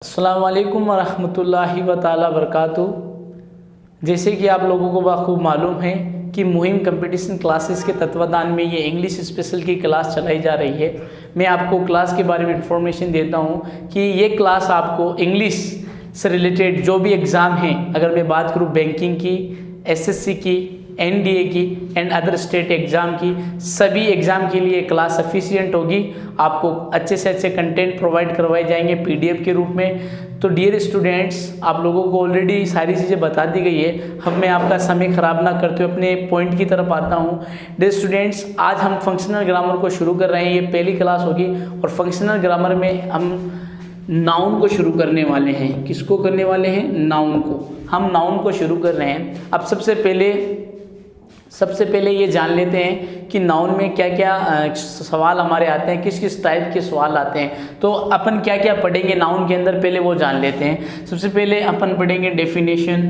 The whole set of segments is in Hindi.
अस्सलाम वालेकुम वरहमतुल्लाहि व ताला बरकातुहू। जैसे कि आप लोगों को बखूब मालूम है कि मुहिम कंपटीशन क्लासेस के तत्वाधान में ये इंग्लिश स्पेशल की क्लास चलाई जा रही है। मैं आपको क्लास के बारे में इंफॉर्मेशन देता हूँ कि ये क्लास आपको इंग्लिश से रिलेटेड जो भी एग्ज़ाम हैं, अगर मैं बात करूँ बैंकिंग की, एसएससी की, एनडीए की एंड अदर स्टेट एग्ज़ाम की, सभी एग्ज़ाम के लिए क्लास सफिशिएंट होगी। आपको अच्छे से अच्छे कंटेंट प्रोवाइड करवाए जाएंगे पीडीएफ के रूप में। तो डियर स्टूडेंट्स, आप लोगों को ऑलरेडी सारी चीज़ें बता दी गई है। अब मैं आपका समय ख़राब ना करते हुए अपने पॉइंट की तरफ आता हूँ। डियर स्टूडेंट्स, आज हम फंक्शनल ग्रामर को शुरू कर रहे हैं। ये पहली क्लास होगी और फंक्शनल ग्रामर में हम नाउन को शुरू करने वाले हैं। किसको करने वाले हैं? नाउन को। हम नाउन को शुरू कर रहे हैं। अब सबसे पहले ये जान लेते हैं कि नाउन में क्या क्या सवाल हमारे आते हैं, किस किस टाइप के सवाल आते हैं। तो अपन क्या क्या पढ़ेंगे नाउन के अंदर, पहले वो जान लेते हैं। सबसे पहले अपन पढ़ेंगे डेफिनेशन।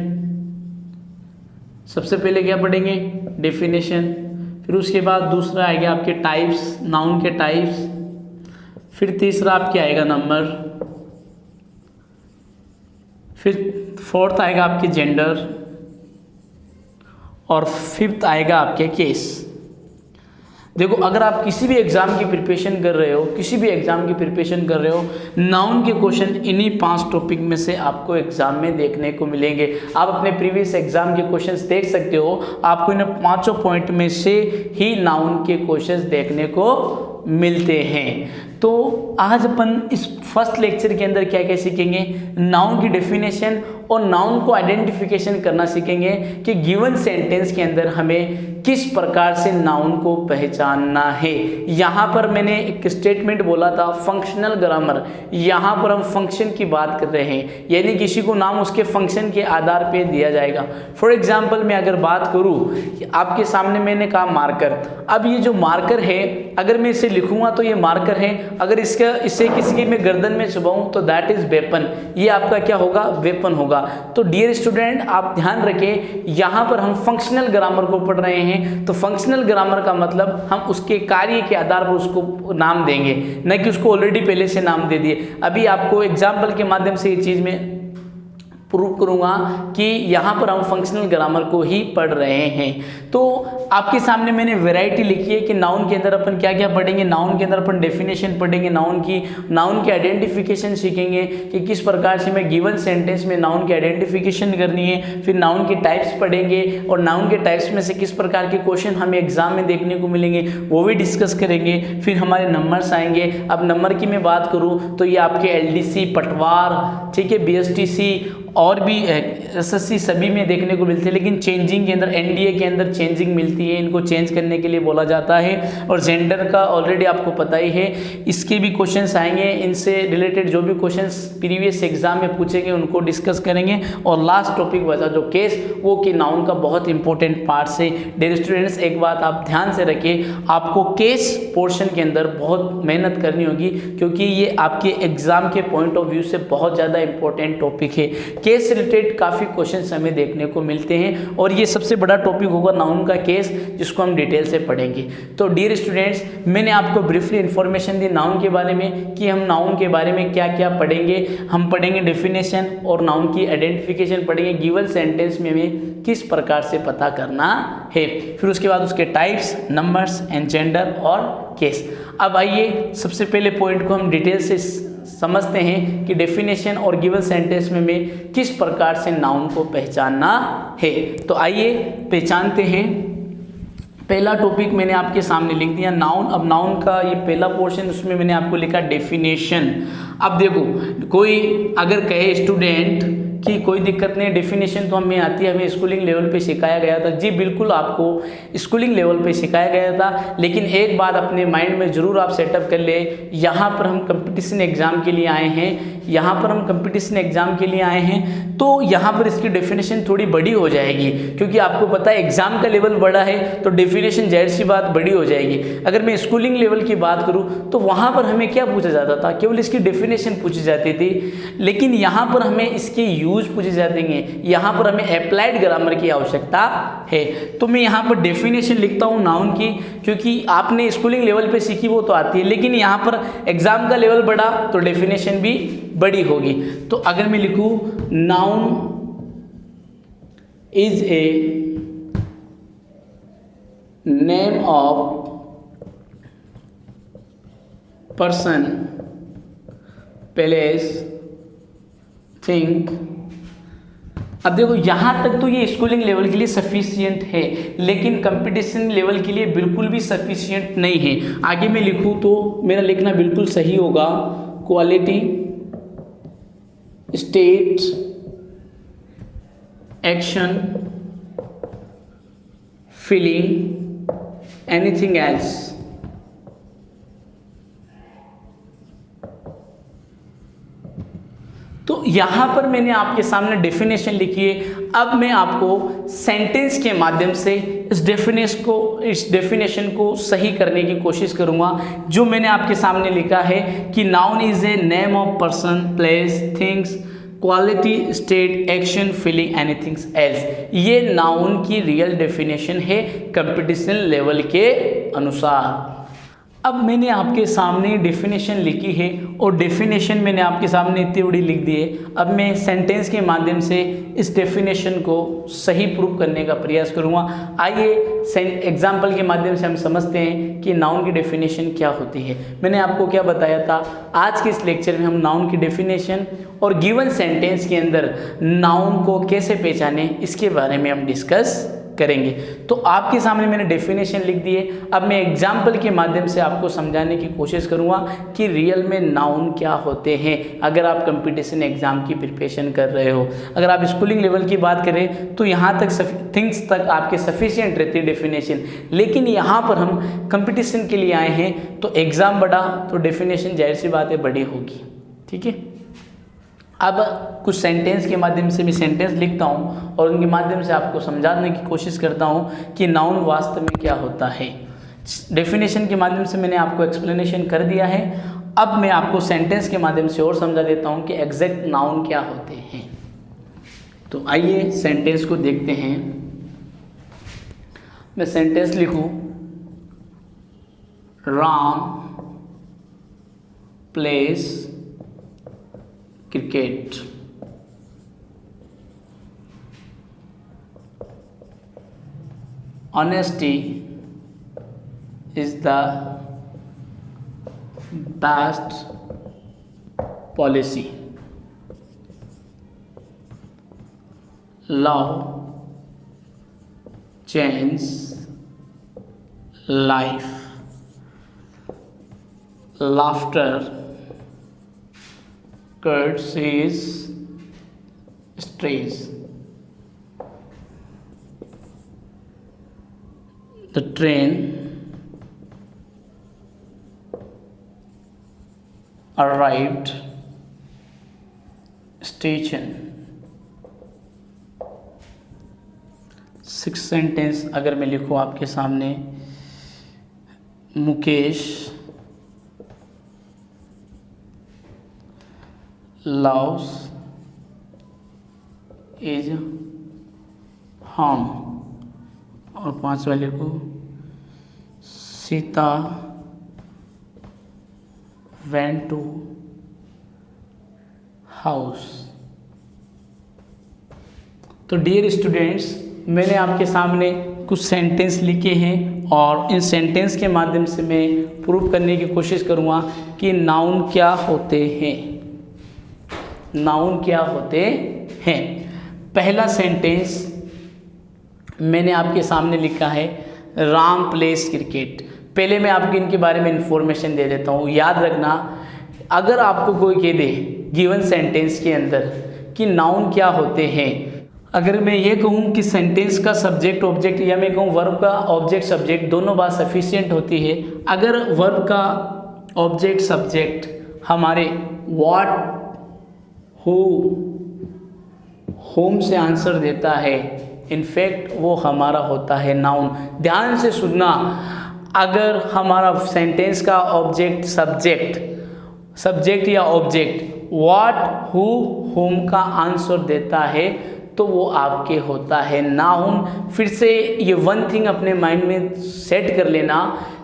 सबसे पहले क्या पढ़ेंगे? डेफिनेशन। फिर उसके बाद दूसरा आएगा आपके टाइप्स, नाउन के टाइप्स। फिर तीसरा आपके आएगा नंबर। फिर फोर्थ आएगा आपके जेंडर और फिफ्थ आएगा आपके केस। देखो, अगर आप किसी भी एग्ज़ाम की प्रिपरेशन कर रहे हो, नाउन के क्वेश्चन इन्हीं 5 टॉपिक में से आपको एग्ज़ाम में देखने को मिलेंगे। आप अपने प्रीवियस एग्ज़ाम के क्वेश्चंस देख सकते हो। आपको इन 5 पॉइंट में से ही नाउन के क्वेश्चंस देखने को मिलते हैं। तो आज अपन इस फर्स्ट लेक्चर के अंदर क्या क्या सीखेंगे? नाउन की डेफिनेशन और नाउन को आइडेंटिफिकेशन करना सीखेंगे कि गिवन सेंटेंस के अंदर हमें किस प्रकार से नाउन को पहचानना है। यहाँ पर मैंने एक स्टेटमेंट बोला था, फंक्शनल ग्रामर। यहाँ पर हम फंक्शन की बात कर रहे हैं, यानी किसी को नाम उसके फंक्शन के आधार पे दिया जाएगा। फॉर एग्जाम्पल मैं अगर बात करूँ कि आपके सामने मैंने कहा मार्कर। अब ये जो मार्कर है, अगर मैं इसे लिखूंगा तो ये मार्कर है। अगर इसे किसी की मैं गर्दन में चुभाऊं तो दैट इज वेपन। ये आपका क्या होगा? वेपन होगा। तो डियर स्टूडेंट, आप ध्यान रखें, यहाँ पर हम फंक्शनल ग्रामर को पढ़ रहे हैं। तो फंक्शनल ग्रामर का मतलब हम उसके कार्य के आधार पर उसको नाम देंगे, न कि उसको ऑलरेडी पहले से नाम दे दिए। अभी आपको एग्जाम्पल के माध्यम से ये चीज़ में प्रूव करूंगा कि यहाँ पर हम फंक्शनल ग्रामर को ही पढ़ रहे हैं। तो आपके सामने मैंने वैरायटी लिखी है कि नाउन के अंदर अपन क्या क्या पढ़ेंगे। नाउन के अंदर अपन डेफिनेशन पढ़ेंगे, नाउन की आइडेंटिफिकेशन सीखेंगे कि किस प्रकार से मैं गिवन सेंटेंस में नाउन की आइडेंटिफिकेशन करनी है। फिर नाउन के टाइप्स पढ़ेंगे और नाउन के टाइप्स में से किस प्रकार के क्वेश्चन हमें एग्जाम में देखने को मिलेंगे वो भी डिस्कस करेंगे। फिर हमारे नंबर्स आएंगे। अब नंबर की मैं बात करूँ तो ये आपके LDC, पटवार, ठीक है, BSTC और भी SSC सभी में देखने को मिलते हैं। लेकिन चेंजिंग के अंदर, NDA के अंदर चेंजिंग मिलती है, इनको चेंज करने के लिए बोला जाता है। और जेंडर का ऑलरेडी आपको पता ही है, इसके भी क्वेश्चंस आएंगे। इनसे रिलेटेड जो भी क्वेश्चंस प्रीवियस एग्जाम में पूछेंगे उनको डिस्कस करेंगे। और लास्ट टॉपिक बचा जो केस, वो कि नाउन का बहुत इंपॉर्टेंट पार्ट से। डियर स्टूडेंट्स, एक बात आप ध्यान से रखिए, आपको केस पोर्शन के अंदर बहुत मेहनत करनी होगी, क्योंकि ये आपके एग्जाम के पॉइंट ऑफ व्यू से बहुत ज़्यादा इंपॉर्टेंट टॉपिक है। केस रिलेटेड काफ़ी क्वेश्चंस हमें देखने को मिलते हैं और ये सबसे बड़ा टॉपिक होगा नाउन का केस, जिसको हम डिटेल से पढ़ेंगे। तो डियर स्टूडेंट्स, मैंने आपको ब्रीफली इन्फॉर्मेशन दी नाउन के बारे में कि हम नाउन के बारे में क्या क्या पढ़ेंगे। हम पढ़ेंगे डेफिनेशन और नाउन की आइडेंटिफिकेशन पढ़ेंगे, गिवन सेंटेंस में हमें किस प्रकार से पता करना है। फिर उसके बाद उसके टाइप्स, नंबर्स एंड जेंडर और केस। अब आइए सबसे पहले पॉइंट को हम डिटेल से समझते हैं कि डेफिनेशन और गिवन सेंटेंस में हमें किस प्रकार से नाउन को पहचानना है। तो आइए पहचानते हैं। पहला टॉपिक मैंने आपके सामने लिख दिया, नाउन। अब नाउन का ये पहला पोर्शन, उसमें मैंने आपको लिखा डेफिनेशन। अब देखो, कोई अगर कहे स्टूडेंट कि कोई दिक्कत नहीं, डेफिनेशन तो हमें आती है, हमें स्कूलिंग लेवल पे सिखाया गया था। जी बिल्कुल, आपको स्कूलिंग लेवल पे सिखाया गया था, लेकिन एक बात अपने माइंड में ज़रूर आप सेटअप कर ले, यहाँ पर हम कंपटीशन एग्ज़ाम के लिए आए हैं, तो यहाँ पर इसकी डेफिनेशन थोड़ी बड़ी हो जाएगी, क्योंकि आपको पता है एग्ज़ाम का लेवल बड़ा है तो डेफिनेशन जाहिर सी बात बड़ी हो जाएगी। अगर मैं स्कूलिंग लेवल की बात करूँ तो वहाँ पर हमें क्या पूछा जाता था? केवल इसकी डेफिनेशन पूछी जाती थी, लेकिन यहाँ पर हमें इसके यूज पूछे जाते हैं, यहाँ पर हमें अप्लाइड ग्रामर की आवश्यकता है। तो मैं यहाँ पर डेफिनेशन लिखता हूँ नाउन की, क्योंकि आपने स्कूलिंग लेवल पे सीखी वो तो आती है, लेकिन यहाँ पर एग्जाम का लेवल बढ़ा तो डेफिनेशन भी बड़ी होगी। तो अगर मैं लिखूँ noun is a name of person, place, thing. अब देखो यहाँ तक तो ये स्कूलिंग लेवल के लिए सफिशियंट है, लेकिन कंपटीशन लेवल के लिए बिल्कुल भी सफिशियंट नहीं है। आगे मैं लिखूँ तो मेरा लिखना बिल्कुल सही होगा, quality, state, action, feeling, anything else. तो यहाँ पर मैंने आपके सामने डेफिनेशन लिखी है। अब मैं आपको सेंटेंस के माध्यम से इस डेफिनेशन को सही करने की कोशिश करूँगा। जो मैंने आपके सामने लिखा है कि noun is a name of person, place, things, quality, state, action, feeling, anything else. ये नाउन की रियल डेफिनेशन है कंपटीशन लेवल के अनुसार। अब मैंने आपके सामने डेफिनेशन लिखी है और डेफिनेशन मैंने आपके सामने इतनी बड़ी लिख दी है। अब मैं सेंटेंस के माध्यम से इस डेफिनेशन को सही प्रूव करने का प्रयास करूँगा। आइए एग्जाम्पल के माध्यम से हम समझते हैं कि नाउन की डेफिनेशन क्या होती है। मैंने आपको क्या बताया था, आज के इस लेक्चर में हम नाउन की डेफिनेशन और गिवन सेंटेंस के अंदर नाउन को कैसे पहचाने इसके बारे में हम डिस्कस करेंगे। तो आपके सामने मैंने डेफिनेशन लिख दी है। अब मैं एग्जाम्पल के माध्यम से आपको समझाने की कोशिश करूंगा कि रियल में नाउन क्या होते हैं। अगर आप कंपटीशन एग्जाम की प्रिपरेशन कर रहे हो, अगर आप स्कूलिंग लेवल की बात करें तो यहाँ तक थिंग्स तक आपके सफिशिएंट रहती है डेफिनेशन, लेकिन यहाँ पर हम कंपटीशन के लिए आए हैं तो एग्ज़ाम बढ़ा तो डेफिनेशन जाहिर सी बात है बड़ी होगी। ठीक है, अब कुछ सेंटेंस के माध्यम से मैं सेंटेंस लिखता हूँ और उनके माध्यम से आपको समझाने की कोशिश करता हूँ कि नाउन वास्तव में क्या होता है। डेफिनेशन के माध्यम से मैंने आपको एक्सप्लेनेशन कर दिया है। अब मैं आपको सेंटेंस के माध्यम से और समझा देता हूँ कि एग्जैक्ट नाउन क्या होते हैं। तो आइए सेंटेंस को देखते हैं। मैं सेंटेंस लिखूँ, Ram place cricket. Honesty is the best policy. Love changes life. Laughter curses stress. The train arrived station. 6 sentence अगर मैं लिखूं आपके सामने, मुकेश loves is home, और 5 वाले को सीता went to house। तो डियर स्टूडेंट्स, मैंने आपके सामने कुछ सेंटेंस लिखे हैं और इन सेंटेंस के माध्यम से मैं प्रूव करने की कोशिश करूँगा कि नाउन क्या होते हैं। नाउन क्या होते हैं। पहला सेंटेंस मैंने आपके सामने लिखा है, राम प्लेस क्रिकेट। पहले मैं आपको इनके बारे में इंफॉर्मेशन दे देता हूँ। याद रखना, अगर आपको कोई कह दे गिवन सेंटेंस के अंदर कि नाउन क्या होते हैं, अगर मैं ये कहूँ कि सेंटेंस का सब्जेक्ट ऑब्जेक्ट या मैं कहूँ वर्ब का ऑब्जेक्ट सब्जेक्ट दोनों बात सफिशिएंट होती है। अगर वर्ब का ऑब्जेक्ट सब्जेक्ट हमारे व्हाट, हु, होम से आंसर देता है, इनफैक्ट वो हमारा होता है नाउन। ध्यान से सुनना, अगर हमारा सेंटेंस का ऑब्जेक्ट सब्जेक्ट या ऑब्जेक्ट व्हाट, हु, होम का आंसर देता है तो वो आपके होता है नाउन। फिर से ये वन थिंग अपने माइंड में सेट कर लेना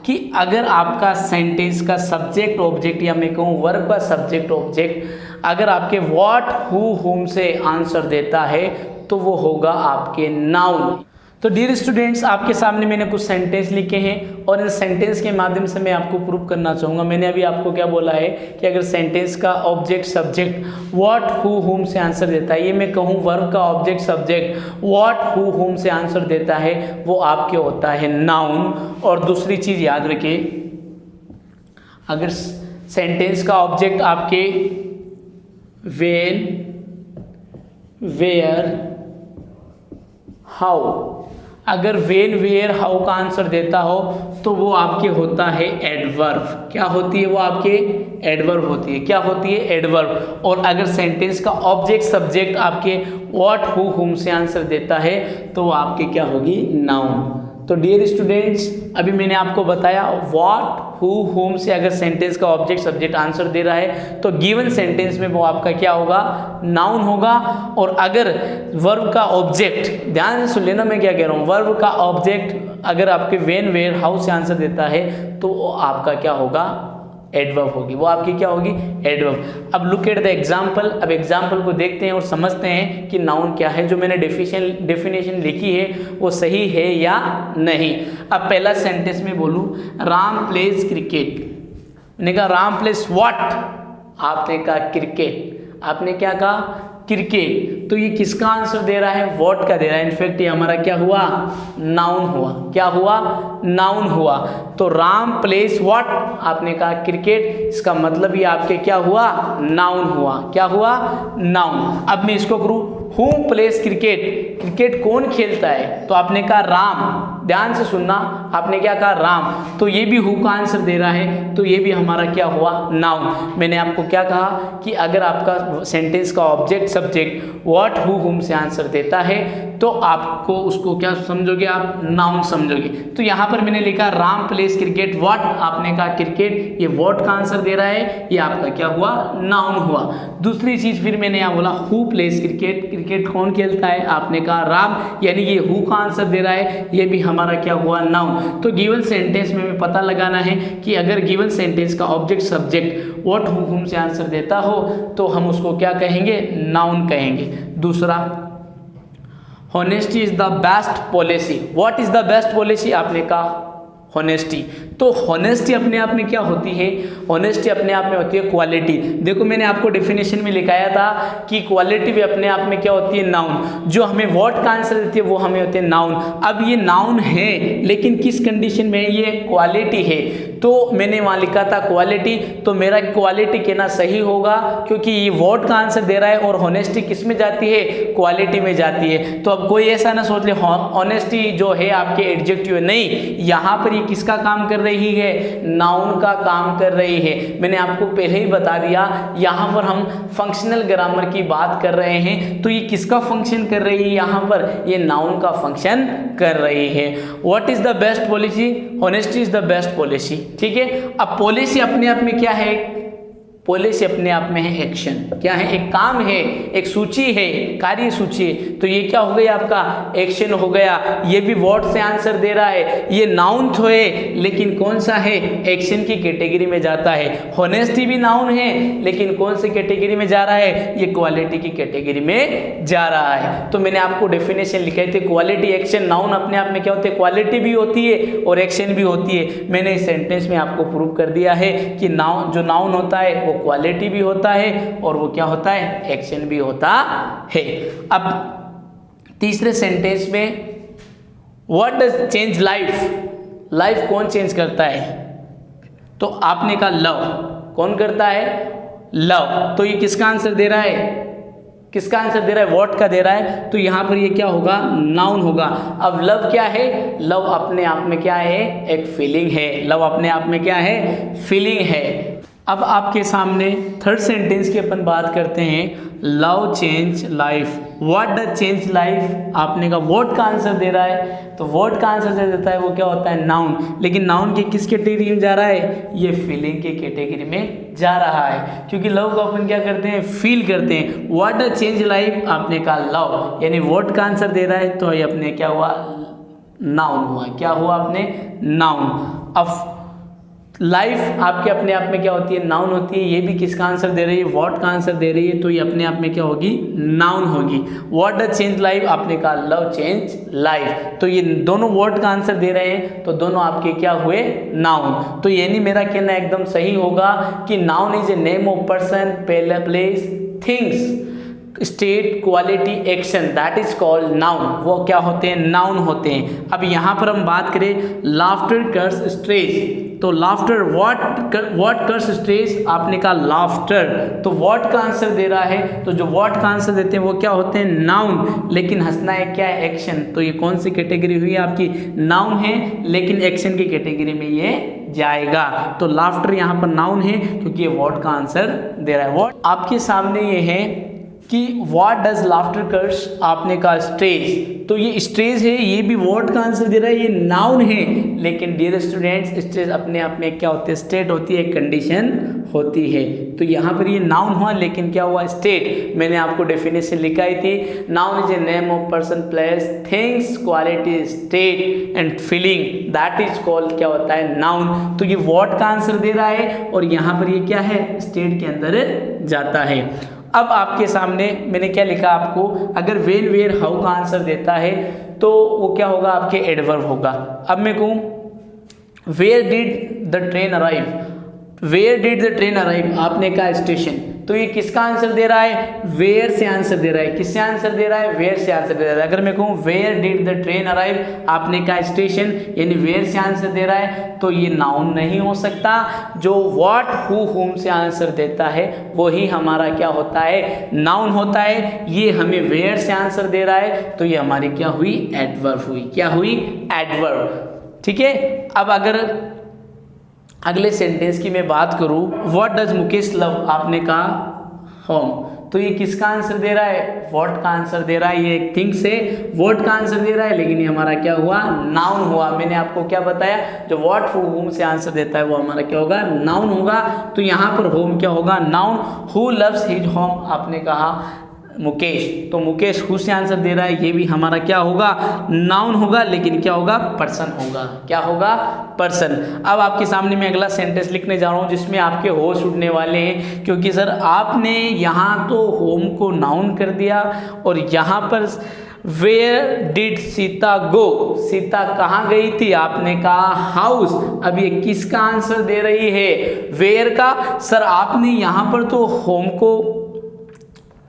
कि अगर आपका सेंटेंस का सब्जेक्ट ऑब्जेक्ट या मैं कहूँ वर्ब का सब्जेक्ट ऑब्जेक्ट अगर आपके व्हाट, हु, होम से आंसर देता है तो वो होगा आपके नाउन। तो डियर स्टूडेंट्स, आपके सामने मैंने कुछ सेंटेंस लिखे हैं और इन सेंटेंस के माध्यम से मैं आपको प्रूव करना चाहूँगा। मैंने अभी आपको क्या बोला है कि अगर सेंटेंस का object subject what, who, home से आंसर देता है, ये मैं कहूँ वर्ब का object subject what, who, home से आंसर देता है, वो आपके होता है नाउन। और दूसरी चीज़ याद रखिए, अगर सेंटेंस का ऑब्जेक्ट आपके व्हेन, वेयर, हाउ, अगर व्हेन, वेयर, हाउ का आंसर देता हो तो वो आपके होता है एडवर्ब। क्या होती है वो आपके एडवर्ब होती है। क्या होती है? एडवर्ब। और अगर सेंटेंस का ऑब्जेक्ट सब्जेक्ट आपके व्हाट, हु, होम से आंसर देता है तो वो आपके क्या होगी? नाउन। तो डियर स्टूडेंट्स, अभी मैंने आपको बताया व्हाट, हु, होम से अगर सेंटेंस का ऑब्जेक्ट सब्जेक्ट आंसर दे रहा है तो गिवन सेंटेंस में वो आपका क्या होगा? नाउन होगा। और अगर वर्ब का ऑब्जेक्ट, ध्यान से सुन लेना मैं क्या कह रहा हूँ, वर्ब का ऑब्जेक्ट अगर आपके व्हेन, वेयर, हाउ से आंसर देता है तो वो आपका क्या होगा? एडवर्ब होगी। वो आपकी क्या होगी? एडवर्ब। अब लुक एट द एग्जाम्पल। अब एग्जाम्पल को देखते हैं और समझते हैं कि नाउन क्या है। जो मैंने डेफिनेशन लिखी है वो सही है या नहीं। अब पहला सेंटेंस में बोलूँ, राम प्लेज क्रिकेट। मैंने कहा राम प्लेज व्हाट? आपने कहा क्रिकेट। आपने क्या कहा? क्रिकेट। तो ये किसका आंसर दे रहा है? व्हाट का दे रहा है। इनफैक्ट ये हमारा क्या हुआ? नाउन हुआ। क्या हुआ? नाउन हुआ। तो राम प्लेस व्हाट? आपने कहा क्रिकेट। इसका मतलब ये आपके क्या हुआ? नाउन हुआ। क्या हुआ? नाउन। अब मैं इसको करूँ, हु प्लेस क्रिकेट? क्रिकेट कौन खेलता है? तो आपने कहा राम। ध्यान से सुनना, आपने क्या कहा? राम। तो ये भी हु का आंसर दे रहा है तो ये भी हमारा क्या हुआ? नाउन। मैंने आपको क्या कहा कि अगर आपका सेंटेंस का object subject what, who, home से आंसर देता है तो आपको उसको क्या समझोगे? आप नाउन समझोगे। तो यहाँ पर मैंने लिखा राम प्लेस क्रिकेट व्हाट? आपने कहा क्रिकेट। ये व्हाट का आंसर दे रहा है, ये आपका क्या हुआ? नाउन हुआ। दूसरी चीज फिर मैंने यहाँ बोला, हु प्लेस क्रिकेट? क्रिकेट कौन खेलता है? आपने कहा राम, यानी ये हु का आंसर दे रहा है, ये भी हमारा क्या हुआ? नाउन। तो गिवन सेंटेंस में हमें पता लगाना है कि अगर गिवन सेंटेंस का object subject what, who, home से आंसर देता हो तो हम उसको क्या कहेंगे? नाउन कहेंगे। दूसरा, honesty is the best policy. What is the best policy? आपने कहा होनेस्टी। तो होनेस्टी अपने आप में क्या होती है? होनेस्टी अपने आप में होती है क्वालिटी। देखो मैंने आपको डेफिनेशन में लिखाया था कि क्वालिटी भी अपने आप में क्या होती है? नाउन। जो हमें व्हाट का आंसर देती है वो हमें होती है नाउन। अब ये नाउन है लेकिन किस कंडीशन में? ये क्वालिटी है। तो मैंने वहाँ लिखा था क्वालिटी, तो मेरा क्वालिटी कहना सही होगा क्योंकि ये व्हाट का आंसर दे रहा है और होनेस्टी किस में जाती है? क्वालिटी में जाती है। तो अब कोई ऐसा ना सोच ले ऑनेस्टी जो है आपके एडजेक्टिव है, नहीं, यहाँ पर किसका काम कर रही है? नाउन का काम कर रही है। मैंने आपको पहले ही बता दिया, यहाँ पर हम फंक्शनल ग्रामर की बात कर रहे हैं तो ये किसका फंक्शन कर रही है? यहाँ पर ये नाउन का फंक्शन कर रही है। What is the best policy? Honesty is the best policy. ठीक है। अब पॉलिसी अपने आप में क्या है? पॉलिसी अपने आप में है एक्शन। क्या है? एक काम है, एक सूची है, कार्य सूची है। तो ये क्या हो गया? आपका एक्शन हो गया। ये भी व्हाट से आंसर दे रहा है, ये नाउन तो है लेकिन कौन सा है? एक्शन की कैटेगरी में जाता है। होनेस्टी भी नाउन है लेकिन कौन सी कैटेगरी में जा रहा है? ये क्वालिटी की कैटेगरी में जा रहा है। तो मैंने आपको डेफिनेशन लिखे थे, क्वालिटी, एक्शन, नाउन अपने आप में क्या होते हैं? क्वालिटी भी होती है और एक्शन भी होती है। मैंने इस सेंटेंस में आपको प्रूव कर दिया है कि नाउन, जो नाउन होता है वो क्वालिटी भी होता है और वो क्या होता है? एक्शन भी होता है। अब तीसरे सेंटेंस में, what does change life? Life कौन चेंज करता है? तो आपने कहा लव। कौन करता है? लव। तो ये किसका आंसर दे रहा है? किसका आंसर दे रहा है? व्हाट का दे रहा है। तो यहाँ पर ये क्या होगा? नाउन होगा। अब लव क्या है? लव अपने आप में क्या है? एक फीलिंग है। लव अपने आप में क्या है? फीलिंग है। अब आपके सामने थर्ड सेंटेंस की अपन बात करते हैं, love change life. What does change life, आपने कहा व्हाट का आंसर दे रहा है, तो व्हाट का आंसर दे देता है वो क्या होता है, नाउन। लेकिन नाउन के किस कैटेगरी में जा रहा है, ये फीलिंग के कैटेगरी में जा रहा है, क्योंकि लव को अपन क्या करते हैं, फील करते हैं। व्हाट डज चेंज लाइफ, आपने कहा लव, यानी व्हाट का आंसर दे रहा है, तो ये अपने क्या हुआ, नाउन हुआ। क्या हुआ आपने, नाउन। अब लाइफ आपके अपने आप में क्या होती है, नाउन होती है। ये भी किसका आंसर दे रही है, व्हाट का आंसर दे रही है, तो ये अपने आप में क्या होगी, नाउन होगी। व्हाट डज चेंज लाइफ, आपने कहा लव चेंज लाइफ, तो ये दोनों व्हाट का आंसर दे रहे हैं, तो दोनों आपके क्या हुए, नाउन। तो ये नहीं, मेरा कहना एकदम सही होगा कि noun is a name of person, place, things, state, quality, action, that is called noun. वो क्या होते हैं, नाउन होते हैं। अब यहाँ पर हम बात करें लाफ्टर कर्स स्ट्रेस, तो लाफ्टर व्हाट कर्स स्ट्रेस, आपने कहा लाफ्टर, तो व्हाट का आंसर दे रहा है, तो जो व्हाट का आंसर देते हैं वो क्या होते हैं, नाउन। लेकिन हंसना है क्या है, एक्शन, तो ये कौन सी कैटेगरी हुई आपकी, नाउन है, लेकिन एक्शन की कैटेगरी में ये जाएगा। तो लाफ्टर यहाँ पर नाउन है क्योंकि ये व्हाट का आंसर दे रहा है। व्हाट आपके सामने ये है कि व्हाट डज लाफ्टर कर्स, आपने कहा स्ट्रेस, तो ये स्ट्रेस है, ये भी व्हाट का आंसर दे रहा है, ये नाउन है। लेकिन डियर स्टूडेंट्स, स्ट्रेस अपने आप में क्या होती है, स्टेट होती है, कंडीशन होती है। तो यहाँ पर ये नाउन हुआ, लेकिन क्या हुआ, स्टेट। मैंने आपको डेफिनेशन लिखा ही थी, noun is a name of person, place, things, quality, state and feeling, that is called क्या होता है, नाउन। तो ये व्हाट का आंसर दे रहा है और यहाँ पर ये क्या है, स्टेट के अंदर जाता है। अब आपके सामने मैंने क्या लिखा आपको, अगर वेन, वेयर, हाउ का आंसर देता है तो वो क्या होगा, आपके एडवर्ब होगा। अब मैं कहूँ where did the train arrive, where did the train arrive, आपने कहा स्टेशन, तो ये किसका आंसर दे रहा है, वेयर से आंसर दे रहा है। किससे आंसर दे रहा है, वेयर से आंसर दे रहा है। अगर मैं कहूँ where did the train arrive, आपने कहा स्टेशन, यानी वेयर से आंसर दे रहा है, तो ये नाउन नहीं हो सकता। जो व्हाट, हु, हुम से आंसर देता है वही हमारा क्या होता है, नाउन होता है। ये हमें वेयर से आंसर दे रहा है, तो ये हमारी क्या हुई, एडवर्ब हुई। क्या हुई, एडवर्ब। ठीक है। अब अगर अगले सेंटेंस की मैं बात करूं, व्हाट डज मुकेश लव, आपने कहा होम, तो ये किसका आंसर दे रहा है, व्हाट का आंसर दे रहा है। ये एक थिंग से व्हाट का आंसर दे रहा है, लेकिन ये हमारा क्या हुआ, नाउन हुआ। मैंने आपको क्या बताया, जो व्हाट होम से आंसर देता है वो हमारा क्या होगा, नाउन होगा। तो यहाँ पर होम क्या होगा, noun. Who loves his home, आपने कहा मुकेश, तो मुकेश हु से आंसर दे रहा है, ये भी हमारा क्या होगा, नाउन होगा, लेकिन क्या होगा, पर्सन होगा। क्या होगा, पर्सन। अब आपके सामने मैं अगला सेंटेंस लिखने जा रहा हूँ जिसमें आपके होश उड़ने वाले हैं, क्योंकि सर आपने यहाँ तो होम को नाउन कर दिया और यहाँ पर वेयर डिड सीता गो, सीता कहाँ गई थी, आपने कहा हाउस। अब ये किसका आंसर दे रही है, वेयर का। सर आपने यहाँ पर तो होम को,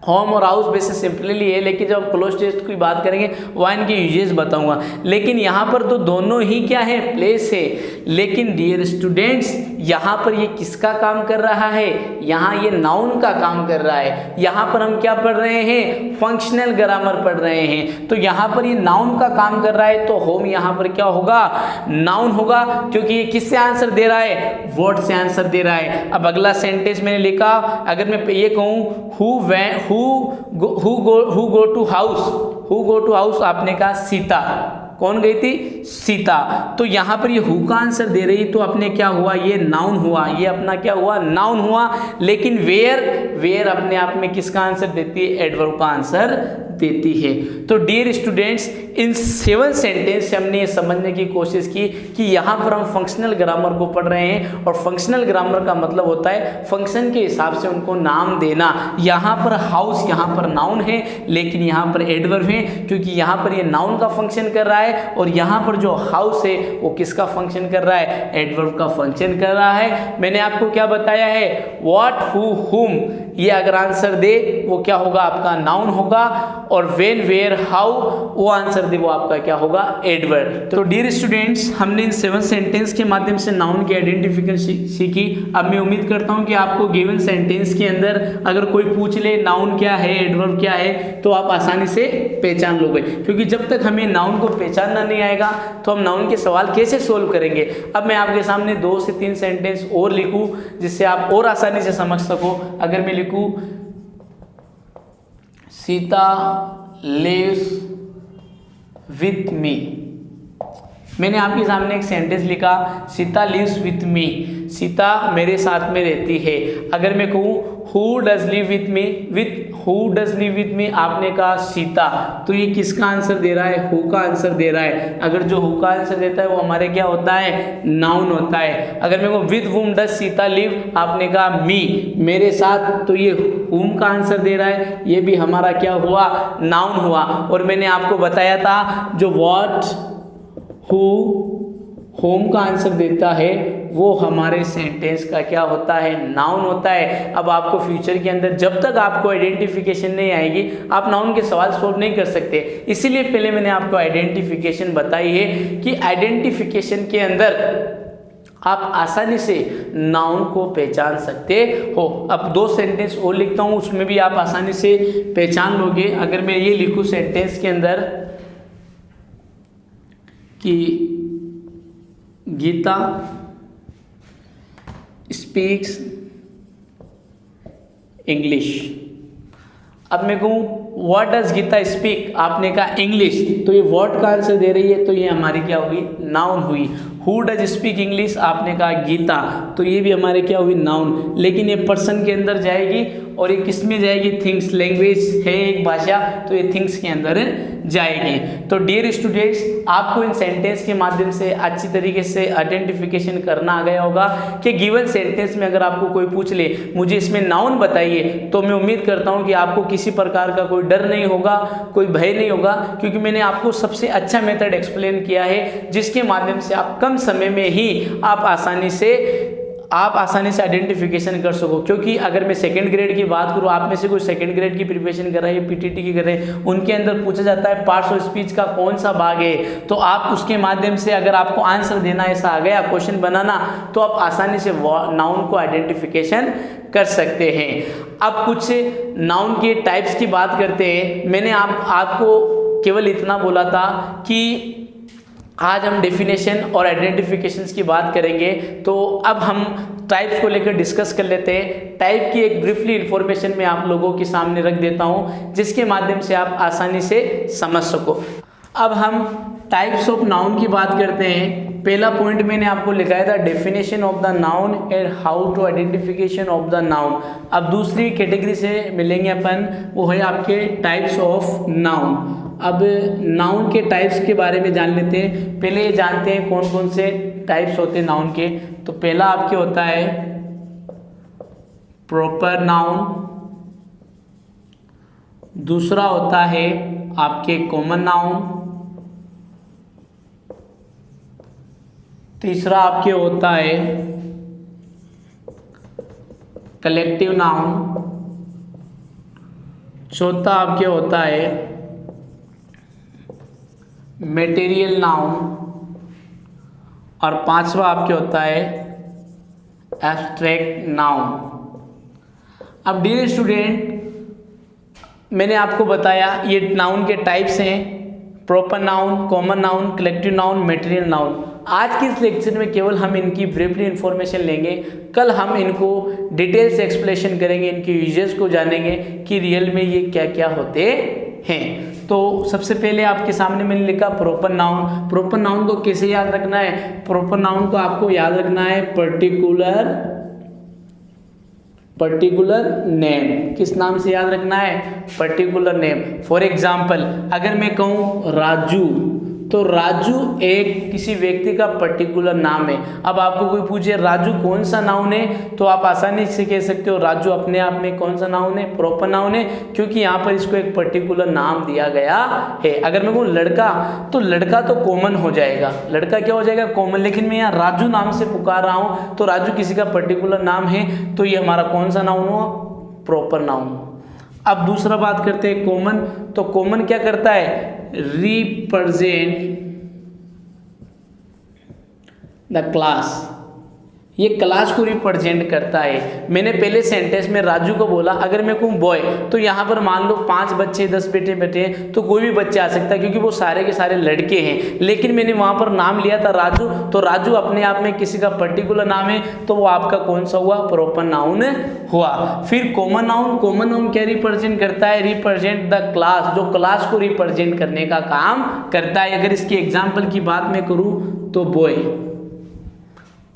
होम और हाउस बेसिस सिंपली लिए, लेकिन जब क्लोज टेस्ट की बात करेंगे वहाँ इनके यूजेस बताऊंगा। लेकिन यहाँ पर तो दोनों ही क्या है, प्लेस है। लेकिन डियर स्टूडेंट्स, यहाँ पर ये किसका काम कर रहा है, यहाँ ये नाउन का काम कर रहा है। यहाँ पर हम क्या पढ़ रहे हैं, फंक्शनल ग्रामर पढ़ रहे हैं। तो यहाँ पर ये नाउन का काम कर रहा है, तो होम यहाँ पर क्या होगा, नाउन होगा, क्योंकि ये किससे आंसर दे रहा है, व्हाट से आंसर दे रहा है। अब अगला सेंटेंस मैंने लिखा, अगर मैं ये कहूँ हु गो टू हाउस, आपने कहा सीता, कौन गई थी, सीता। तो यहाँ पर ये हु का आंसर दे रही, तो अपने क्या हुआ, ये नाउन हुआ, ये अपना क्या हुआ, नाउन हुआ। लेकिन वेयर अपने आप में किसका आंसर देती है, एडवर्ब का आंसर देती है। तो डियर स्टूडेंट्स, इन 7 सेंटेंस से हमने ये समझने की कोशिश की कि यहाँ पर हम फंक्शनल ग्रामर को पढ़ रहे हैं, और फंक्शनल ग्रामर का मतलब होता है फंक्शन के हिसाब से उनको नाम देना। यहाँ पर हाउस यहाँ पर नाउन है, लेकिन यहाँ पर एडवर्ब है, क्योंकि यहाँ पर ये नाउन का फंक्शन कर रहा है, और यहाँ पर जो हाउस है वो किसका फंक्शन कर रहा है, एडवर्ब का फंक्शन कर रहा है। मैंने आपको क्या बताया है, व्हाट, हु, हुम, ये अगर आंसर दे वो क्या होगा, आपका नाउन होगा, और व्हेन, वेयर, हाउ वो आंसर दे वो आपका क्या होगा, एडवर्ब। तो डियर स्टूडेंट्स, हमने इन 7 सेंटेंस के माध्यम से नाउन की आइडेंटिफिकेशन सीखी। अब मैं उम्मीद करता हूँ कि आपको गिवन सेंटेंस के अंदर अगर कोई पूछ ले नाउन क्या है, एडवर्ब क्या है, तो आप आसानी से पहचान लोगे, क्योंकि जब तक हमें नाउन को पहचानना नहीं आएगा तो हम नाउन के सवाल कैसे सोल्व करेंगे। अब मैं आपके सामने 2 से 3 सेंटेंस और लिखूं जिससे आप और आसानी से समझ सको। अगर मैं लिखूं सीता लिव्स विथ मी, मैंने आपके सामने एक सेंटेंस लिखा Sita lives with me, Sita मेरे साथ में रहती है। अगर मैं कहूँ who does live with me, who does live with me, आपने कहा सीता, तो ये किसका आंसर दे रहा है, हु का आंसर दे रहा है। अगर जो हु का आंसर देता है वो हमारे क्या होता है, नाउन होता है। अगर मैं कहूँ with whom does Sita live, आपने कहा मी, मेरे साथ, तो ये whom का आंसर दे रहा है, ये भी हमारा क्या हुआ, नाउन हुआ। और मैंने आपको बताया था जो व्हाट हु होम का आंसर देता है वो हमारे सेंटेंस का क्या होता है, नाउन होता है। अब आपको फ्यूचर के अंदर जब तक आपको आइडेंटिफिकेशन नहीं आएगी आप नाउन के सवाल सोल्व नहीं कर सकते। इसीलिए पहले मैंने आपको आइडेंटिफिकेशन बताई है कि आइडेंटिफिकेशन के अंदर आप आसानी से नाउन को पहचान सकते हो। अब 2 सेंटेंस और लिखता हूँ, उसमें भी आप आसानी से पहचान लोगे। अगर मैं ये लिखूँ सेंटेंस के अंदर कि गीता स्पीक्स इंग्लिश, अब मैं कहूँ व्हाट डज गीता स्पीक, आपने कहा इंग्लिश, तो ये व्हाट का आंसर दे रही है, तो ये हमारी क्या हुई, नाउन हुई। हु डज स्पीक इंग्लिश, आपने कहा गीता, तो ये भी हमारे क्या हुई, नाउन। लेकिन ये पर्सन के अंदर जाएगी और ये किस में जाएगी, थिंग्स, लैंग्वेज है एक भाषा, तो ये थिंग्स के अंदर जाएगी। तो डियर स्टूडेंट्स, आपको इन सेंटेंस के माध्यम से अच्छी तरीके से आइडेंटिफिकेशन करना आ गया होगा कि गिवन सेंटेंस में अगर आपको कोई पूछ ले मुझे इसमें नाउन बताइए, तो मैं उम्मीद करता हूं कि आपको किसी प्रकार का कोई डर नहीं होगा, कोई भय नहीं होगा, क्योंकि मैंने आपको सबसे अच्छा मेथड एक्सप्लेन किया है जिसके माध्यम से आप कम समय में ही आप आसानी से आइडेंटिफिकेशन कर सको। क्योंकि अगर मैं सेकंड ग्रेड की बात करूँ, आप में से कोई सेकंड ग्रेड की प्रिपरेशन कर रहा है, पीटीटी की कर रहे हैं, उनके अंदर पूछा जाता है पार्ट्स ऑफ स्पीच का कौन सा भाग है, तो आप उसके माध्यम से अगर आपको आंसर देना ऐसा आ गया, क्वेश्चन बनाना, तो आप आसानी से नाउन को आइडेंटिफिकेशन कर सकते हैं। अब कुछ नाउन के टाइप्स की बात करते हैं। मैंने आपको केवल इतना बोला था कि आज हम डेफिनेशन और आइडेंटिफिकेशंस की बात करेंगे, तो अब हम टाइप्स को लेकर डिस्कस कर लेते हैं। टाइप की एक ब्रीफली इंफॉर्मेशन मैं आप लोगों के सामने रख देता हूं जिसके माध्यम से आप आसानी से समझ सको। अब हम टाइप्स ऑफ नाउन की बात करते हैं। पहला पॉइंट मैंने आपको लिखाया था definition of the noun and how to identification of the noun. अब दूसरी कैटेगरी से मिलेंगे अपन, वो है आपके टाइप्स ऑफ नाउन। अब नाउन के टाइप्स के बारे में जान लेते हैं। पहले ये जानते हैं कौन कौन से टाइप्स होते हैं नाउन के। तो पहला आपके होता है प्रॉपर नाउन, दूसरा होता है आपके कॉमन नाउन, तीसरा आपके होता है कलेक्टिव नाउन, चौथा आपके होता है मटेरियल नाउन, और पांचवा आपके होता है एब्स्ट्रैक्ट नाउन। अब डियर स्टूडेंट, मैंने आपको बताया ये नाउन के टाइप्स हैं, proper noun, common noun, collective noun, material noun. आज के इस लेक्चर में केवल हम इनकी ब्रीफली इंफॉर्मेशन लेंगे, कल हम इनको डिटेल से एक्सप्लेनेशन करेंगे, इनके यूजेस को जानेंगे कि रियल में ये क्या क्या होते हैं। तो सबसे पहले आपके सामने मैंने लिखा प्रॉपर नाउन। प्रॉपर नाउन को कैसे याद रखना है, प्रॉपर नाउन को आपको याद रखना है पर्टिकुलर नेम। किस नाम से याद रखना है, पर्टिकुलर नेम। फॉर एग्जाम्पल अगर मैं कहूँ राजू, तो राजू एक किसी व्यक्ति का पर्टिकुलर नाम है। अब आपको कोई पूछे राजू कौन सा नाउन है, तो आप आसानी से कह सकते हो राजू अपने आप में कौन सा नाउन है, प्रॉपर नाउन है, क्योंकि यहाँ पर इसको एक पर्टिकुलर नाम दिया गया है। अगर मैं कहूँ लड़का, तो लड़का तो कॉमन हो जाएगा, लड़का क्या हो जाएगा, कॉमन। लेकिन मैं यहाँ राजू नाम से पुकार रहा हूँ, तो राजू किसी का पर्टिकुलर नाम है, तो ये हमारा कौन सा नाउन हुआ, प्रॉपर नाउन। अब दूसरा बात करते हैं कॉमन। तो कॉमन क्या करता है, रिप्रेजेंट द क्लास ये क्लास को रिप्रेजेंट करता है। मैंने पहले सेंटेंस में राजू को बोला, अगर मैं कहूँ बॉय तो यहाँ पर मान लो 5 बच्चे 10 बेटे बैठे तो कोई भी बच्चे आ सकता है क्योंकि वो सारे के सारे लड़के हैं। लेकिन मैंने वहाँ पर नाम लिया था राजू, तो राजू अपने आप में किसी का पर्टिकुलर नाम है, तो वो आपका कौन सा हुआ, प्रॉपर नाउन हुआ। फिर कॉमन नाउन, कॉमन नाउन क्या रिप्रेजेंट करता है, रिप्रेजेंट द क्लास, जो क्लास को रिप्रेजेंट करने का काम करता है। अगर इसकी एग्जाम्पल की बात मैं करूँ तो बॉय।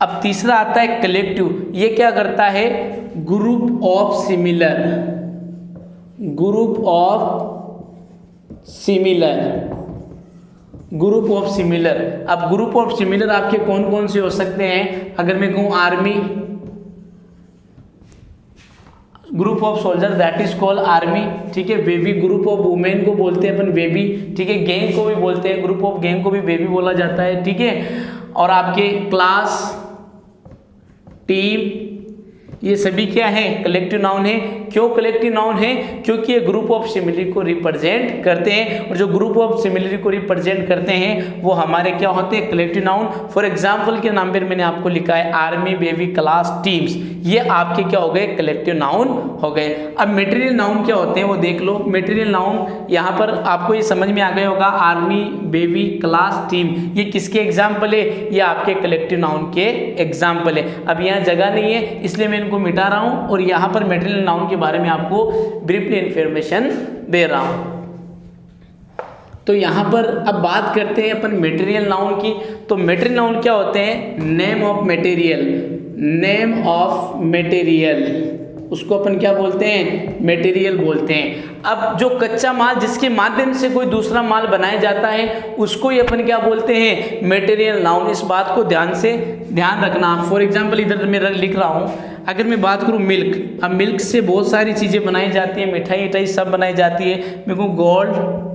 अब तीसरा आता है कलेक्टिव, ये क्या करता है, group of similar, group of similar, group of similar. अब ग्रुप ऑफ सिमिलर आपके कौन कौन से हो सकते हैं, अगर मैं कहूँ army, group of soldier that is called army, ठीक है। बेबी, ग्रुप ऑफ वुमेन को बोलते हैं अपन बेबी, ठीक है। गैंग को भी बोलते हैं, ग्रुप ऑफ गैंग को भी बेबी बोला जाता है, ठीक है। और आपके क्लास, टीम, ये सभी क्या है, कलेक्टिव नाउन है। क्यों कलेक्टिव नाउन है, क्योंकि ये ग्रुप ऑफ सिमिलर को रिप्रेजेंट करते हैं, और जो ग्रुप ऑफ सिमिलर को रिप्रेजेंट करते हैं वो हमारे क्या होते हैं, कलेक्टिव नाउन। फॉर एग्जांपल के नाम पर मैंने आपको लिखा है आर्मी, बेबी, क्लास, टीम्स, ये आपके क्या हो गए, कलेक्टिव नाउन हो गए। अब मटेरियल नाउन क्या होते हैं वो देख लो। मटेरियल नाउन यहाँ पर आपको ये समझ में आ गया होगा, आर्मी, बेबी, क्लास, टीम, ये किसके एग्जाम्पल है, ये आपके कलेक्टिव नाउन के एग्जाम्पल है। अब यहाँ जगह नहीं है इसलिए मैं इनको मिटा रहा हूँ और यहाँ पर मटेरियल नाउन के बारे में आपको ब्रीफली इंफॉर्मेशन दे रहा हूँ। तो यहाँ पर अब बात करते हैं अपन मटेरियल नाउन की। तो मटेरियल नाउन क्या होते हैं, name of material, name of material, उसको अपन क्या बोलते हैं, मटेरियल बोलते हैं। अब जो कच्चा माल जिसके माध्यम से कोई दूसरा माल बनाया जाता है उसको ही अपन क्या बोलते हैं, मटेरियल नाउन। इस बात को ध्यान रखना। फॉर एग्जांपल इधर मैं लिख रहा हूँ, अगर मैं बात करूँ मिल्क, अब मिल्क से बहुत सारी चीज़ें बनाई जाती है, मिठाई सब बनाई जाती है। मैं कहूँ गोल्ड,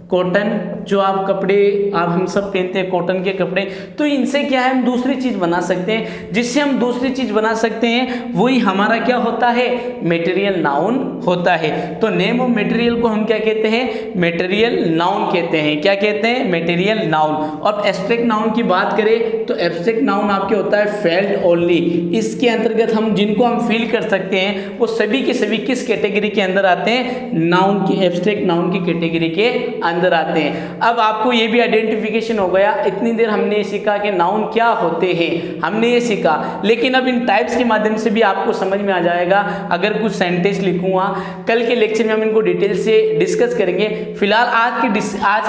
कॉटन, जो आप कपड़े आप हम सब पहनते हैं कॉटन के कपड़े, तो इनसे क्या है हम दूसरी चीज़ बना सकते हैं। जिससे हम दूसरी चीज़ बना सकते हैं वही हमारा क्या होता है, मटेरियल नाउन होता है। तो नेम ऑफ मटेरियल को हम क्या कहते हैं, मटेरियल नाउन कहते हैं। क्या कहते हैं, मटेरियल नाउन। और एब्स्ट्रैक्ट नाउन की बात करें तो एब्स्ट्रैक्ट नाउन आपके होता है फेल्ट ओनली। इसके अंतर्गत हम जिनको हम फील कर सकते हैं वो सभी के सभी किस कैटेगरी के अंदर आते हैं, नाउन की, एब्स्ट्रैक्ट नाउन की कैटेगरी के अंदर आते हैं। अब आपको ये भी आइडेंटिफिकेशन हो गया। इतनी देर हमने सीखा कि नाउन क्या होते हैं, हमने ये सीखा, लेकिन अब इन टाइप्स के माध्यम से भी आपको समझ में आ जाएगा। अगर कुछ सेंटेंस लिखूंगा, कल के लेक्चर में हम इनको डिटेल से डिस्कस करेंगे। फिलहाल आज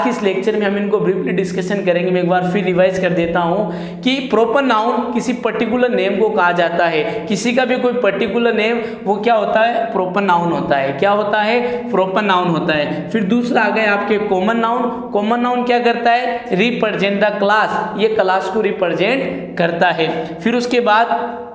की इस लेक्चर में हम इनको ब्रीफली डिस्कशन करेंगे। मैं एक बार फिर रिवाइज कर देता हूँ कि प्रॉपर नाउन किसी पर्टिकुलर नेम को कहा जाता है। किसी का भी कोई पर्टिकुलर नेम वो क्या होता है, प्रॉपर नाउन होता है। क्या होता है, प्रॉपर नाउन होता है। फिर दूसरा आ गया आपके कॉमन नाउन। कॉमन नाउन क्या करता है, रिप्रेजेंट द क्लास, ये क्लास को रिप्रेजेंट करता है। फिर उसके बाद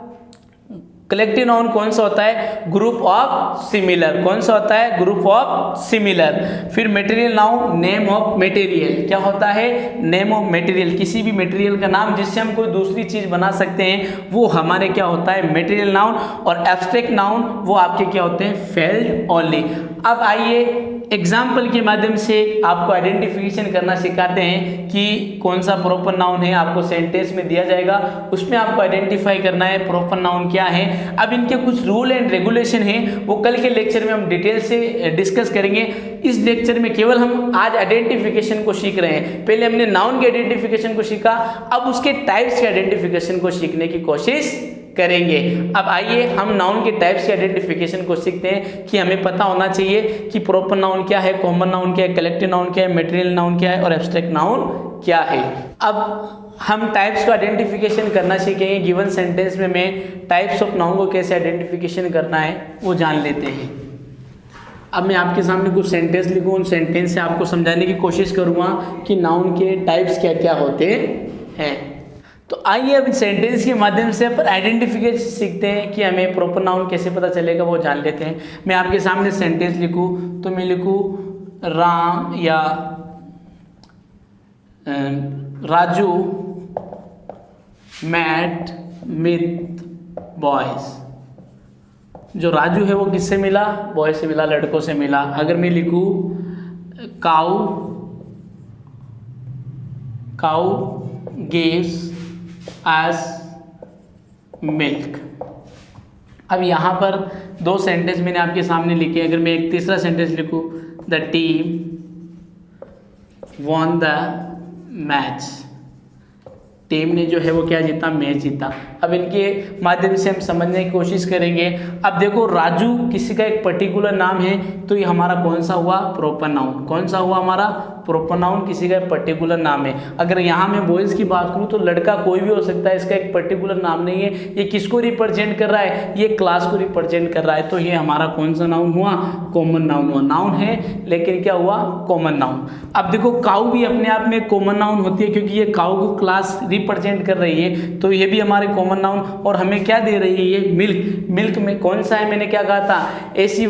कलेक्टिव नाउन कौन सा होता है, ग्रुप ऑफ सिमिलर। कौन सा होता है, ग्रुप ऑफ सिमिलर। फिर material noun, name of material. क्या होता है, नेम ऑफ मटेरियल, किसी भी मटेरियल का नाम जिससे हम कोई दूसरी चीज बना सकते हैं वो हमारे क्या होता है, मटेरियल नाउन। और एब्स्ट्रैक्ट नाउन वो आपके क्या होते हैं, फेल्ट ओनली। अब आइए एग्जाम्पल के माध्यम से आपको आइडेंटिफिकेशन करना सिखाते हैं कि कौन सा प्रॉपर नाउन है। आपको सेंटेंस में दिया जाएगा, उसमें आपको आइडेंटिफाई करना है प्रॉपर नाउन क्या है। अब इनके कुछ रूल एंड रेगुलेशन हैं, वो कल के लेक्चर में हम डिटेल से डिस्कस करेंगे। इस लेक्चर में केवल हम आज आइडेंटिफिकेशन को सीख रहे हैं। पहले हमने नाउन के आइडेंटिफिकेशन को सीखा, अब उसके टाइप्स के आइडेंटिफिकेशन को सीखने की कोशिश करेंगे। अब आइए हम नाउन के टाइप्स के आइडेंटिफिकेशन को सीखते हैं कि हमें पता होना चाहिए कि प्रॉपर नाउन क्या है, कॉमन नाउन क्या है, कलेक्टिव नाउन क्या है, मटेरियल नाउन क्या है और एब्स्ट्रैक्ट नाउन क्या है। अब हम टाइप्स को आइडेंटिफिकेशन करना सीखेंगे। गिवन सेंटेंस में मैं टाइप्स ऑफ नाउन को कैसे आइडेंटिफिकेशन करना है वो जान लेते हैं। अब मैं आपके सामने कुछ सेंटेंस लिखूँ, उन सेंटेंस से आपको समझाने की कोशिश करूँगा कि नाउन के टाइप्स क्या क्या होते हैं। तो आइए अब सेंटेंस के माध्यम से अपन आइडेंटिफिकेशन सीखते हैं कि हमें प्रॉपर नाउन कैसे पता चलेगा वो जान लेते हैं। मैं आपके सामने सेंटेंस लिखूं तो मैं लिखूं राम या राजू मैट विथ बॉयज। जो राजू है वो किससे मिला, बॉय से मिला, लड़कों से मिला। अगर मैं लिखूं काउ गिव्स as मिल्क। अब यहाँ पर दो सेंटेंस मैंने आपके सामने लिखे, अगर मैं एक तीसरा सेंटेंस लिखूँ, the team won the match, team ने जो है वो क्या जीता, मैच जीता। अब इनके माध्यम से हम समझने की कोशिश करेंगे। अब देखो राजू किसी का एक पर्टिकुलर नाम है, तो ये हमारा कौन सा हुआ, प्रॉपर नाउन। कौन सा हुआ हमारा, प्रॉपर नाउन, किसी का एक पर्टिकुलर नाम है। अगर यहाँ मैं बॉयज़ की बात करूँ तो लड़का कोई भी हो सकता है, इसका एक पर्टिकुलर नाम नहीं है। ये किसको रिप्रेजेंट कर रहा है, ये क्लास को रिप्रेजेंट कर रहा है, तो ये हमारा कौन सा नाउन हुआ, कॉमन नाउन हुआ। नाउन है लेकिन क्या हुआ, कॉमन नाउन। अब देखो काऊ भी अपने आप में कॉमन नाउन होती है, क्योंकि ये काऊ को क्लास रिप्रेजेंट कर रही है, तो ये भी हमारे कॉमन नाउन। और हमें क्या दे रही है ये, मिल्क। मिल्क में कौन सा है, मैंने क्या कहा था, ऐसी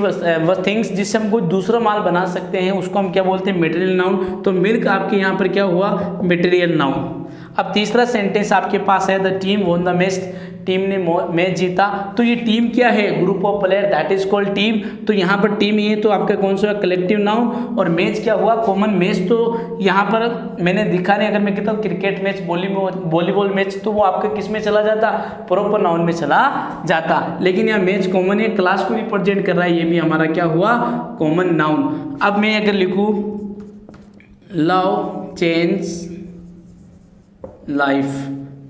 थिंग्स जिससे हम कोई दूसरा माल बना सकते हैं, उसको हम क्या बोलते हैं, मटेरियल नाउन। तो मिल्क आपके यहाँ पर क्या हुआ, मटेरियल नाउन। अब तीसरा सेंटेंस आपके पास है, the team won the match, team ने मैच जीता। तो ये टीम क्या है, group of player, that is called team. तो यहाँ पर टीम ये तो आपका कौन सा कलेक्टिव नाउन, और मैच क्या हुआ, कॉमन। मैच तो यहाँ पर मैंने दिखा नहीं, अगर मैं कहता हूँ क्रिकेट मैच, वॉलीबॉल मैच, तो वो आपके किस में चला जाता, प्रॉपर नाउन में चला जाता। लेकिन यहाँ मैच कॉमन है, क्लास को रिप्रेजेंट कर रहा है, ये भी हमारा क्या हुआ, कॉमन नाउन। अब मैं अगर लिखूँ लव चेंज लाइफ,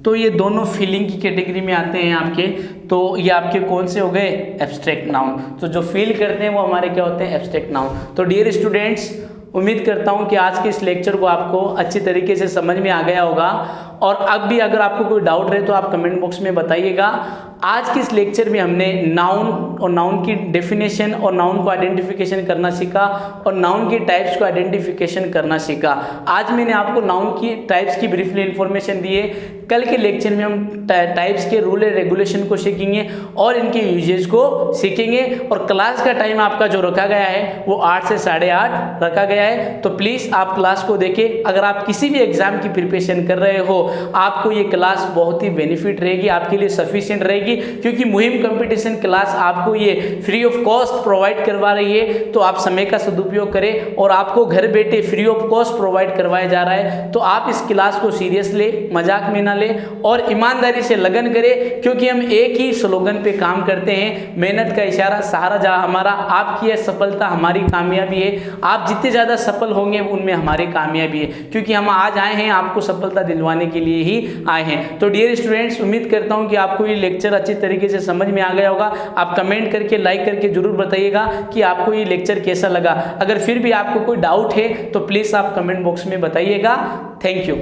तो ये दोनों फीलिंग की कैटेगरी में आते हैं आपके। तो ये आपके कौन से हो गए, एब्स्ट्रैक्ट नाउन। तो जो फील करते हैं वो हमारे क्या होते हैं, एब्स्ट्रैक्ट नाउन। तो डियर स्टूडेंट्स, उम्मीद करता हूँ कि आज के इस लेक्चर को आपको अच्छी तरीके से समझ में आ गया होगा। और अब भी अगर आपको कोई डाउट रहे तो आप कमेंट बॉक्स में बताइएगा। आज के इस लेक्चर में हमने नाउन और नाउन की डेफिनेशन और नाउन को आइडेंटिफिकेशन करना सीखा, और नाउन की टाइप्स को आइडेंटिफिकेशन करना सीखा। आज मैंने आपको नाउन की टाइप्स की ब्रीफली इन्फॉर्मेशन दी है। कल के लेक्चर में हम टाइप्स के रूल एंड रेगुलेशन को सीखेंगे और इनके यूजेस को सीखेंगे। और क्लास का टाइम आपका जो रखा गया है वो 8 से 8:30 रखा गया है। तो प्लीज़ आप क्लास को देखें। अगर आप किसी भी एग्जाम की प्रिपरेशन कर रहे हो, आपको ये क्लास बहुत ही बेनिफिट रहेगी, आपके लिए सफिशिएंट रहेगी, क्योंकि मुहिम कंपटीशन क्लास आपको ये फ्री ऑफ कॉस्ट प्रोवाइड करवा रही है। तो आप समय का सदुपयोग करें, और आपको घर बैठे फ्री ऑफ कॉस्ट प्रोवाइड करवाया जा रहा है। तो आप इस क्लास को सीरियस ले, मजाक में ना ले, और ईमानदारी से लगन करें, क्योंकि हम एक ही स्लोगन पे काम करते हैं, मेहनत का इशारा सहारा जहां हमारा। आपकी यह सफलता हमारी कामयाबी है। आप जितने ज़्यादा सफल होंगे उनमें हमारी कामयाबी है, क्योंकि हम आज आए हैं आपको सफलता दिलवाने के लिए ही आए हैं। तो डियर स्टूडेंट्स, उम्मीद करता हूं कि आपको ये लेक्चर अच्छी तरीके से समझ में आ गया होगा। आप कमेंट करके, लाइक करके जरूर बताइएगा कि आपको ये लेक्चर कैसा लगा। अगर फिर भी आपको कोई डाउट है तो प्लीज़ आप कमेंट बॉक्स में बताइएगा। Thank you.